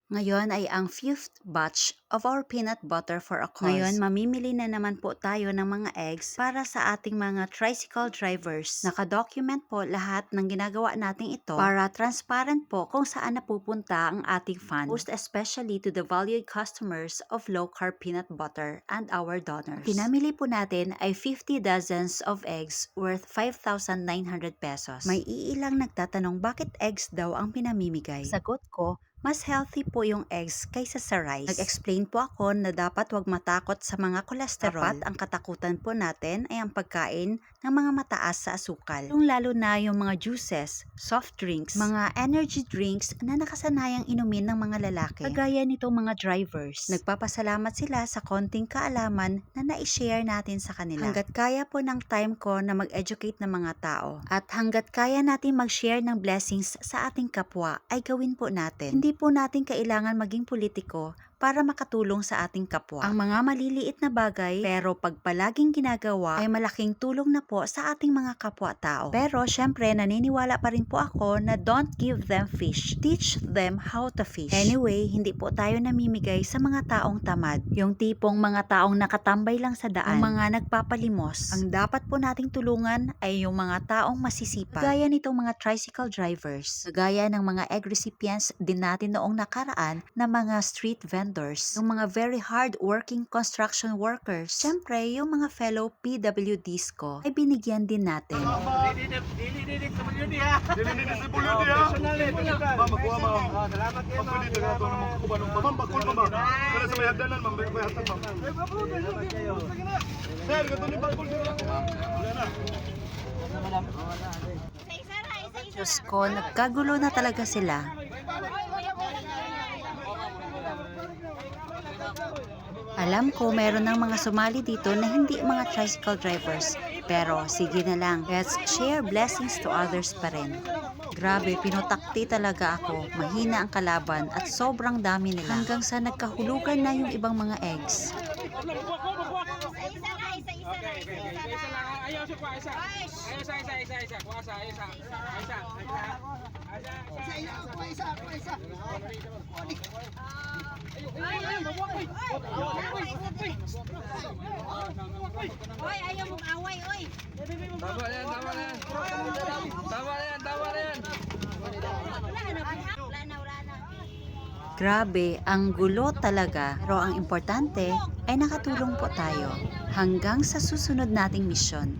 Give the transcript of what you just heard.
Ngayon ay ang fifth batch of our peanut butter for a cause. Ngayon, mamimili na naman po tayo ng mga eggs para sa ating mga tricycle drivers. Nakadocument po lahat ng ginagawa nating ito para transparent po kung saan napupunta ang ating fund. Most especially to the valued customers of low-carb peanut butter and our donors. Ang pinamili po natin ay 50 dozens of eggs worth 5,900 pesos. May iilang nagtatanong bakit eggs daw ang pinamimigay. Sagot ko, mas healthy po yung eggs kaysa sa rice. Nag-explain po ako na dapat wag matakot sa mga kolesterol. Dapat ang katakutan po natin ay ang pagkain ng mga mataas sa asukal. Lalo na yung mga juices, soft drinks, mga energy drinks na nakasanayang inumin ng mga lalaki. Kagaya nitong mga drivers. Nagpapasalamat sila sa konting kaalaman na na-share natin sa kanila. Hanggat kaya po ng time ko na mag-educate ng mga tao. At hanggat kaya natin mag-share ng blessings sa ating kapwa, ay gawin po natin. Hindi po natin kailangan maging politiko para makatulong sa ating kapwa. Ang mga maliliit na bagay pero pag palaging ginagawa ay malaking tulong na po sa ating mga kapwa-tao. Pero syempre naniniwala pa rin po ako na don't give them fish. Teach them how to fish. Anyway, hindi po tayo namimigay sa mga taong tamad. Yung tipong mga taong nakatambay lang sa daan. Ang mga nagpapalimos. Ang dapat po nating tulungan ay yung mga taong masisipag. Gaya nitong mga tricycle drivers. Gaya ng mga egg recipients din natin noong nakaraan na mga street vendors, yung mga very hard working construction workers. Siyempre, yung mga fellow PWDs ko ay binigyan din natin. Dili sa Bulyodi ha. Personally, Ma'am, magkuha ma'am. salamat kayo Ma'am, pwede na ito ng mga kubanong ma'am. Bakul pa ma'am. Kaya sa may hagdanan ma'am, may hatag ma'am. Sir, gato ni bakul dito. Wala na. Diyos ko, nagkagulo na talaga sila. Alam ko meron ng mga sumali dito na hindi mga tricycle drivers. Pero sige na lang, let's share blessings to others pa rin. Grabe, pinutakti talaga ako. Mahina ang kalaban at sobrang dami nila. Hanggang sa nagkahulugan na yung ibang mga eggs. Oy, ayaw mong away, oy. Tama na yan, tama na yan. Tama na yan, tama na yan. Wala na. Grabe, ang gulo talaga. Pero ang importante ay nakatulong po tayo. Hanggang sa susunod nating misyon.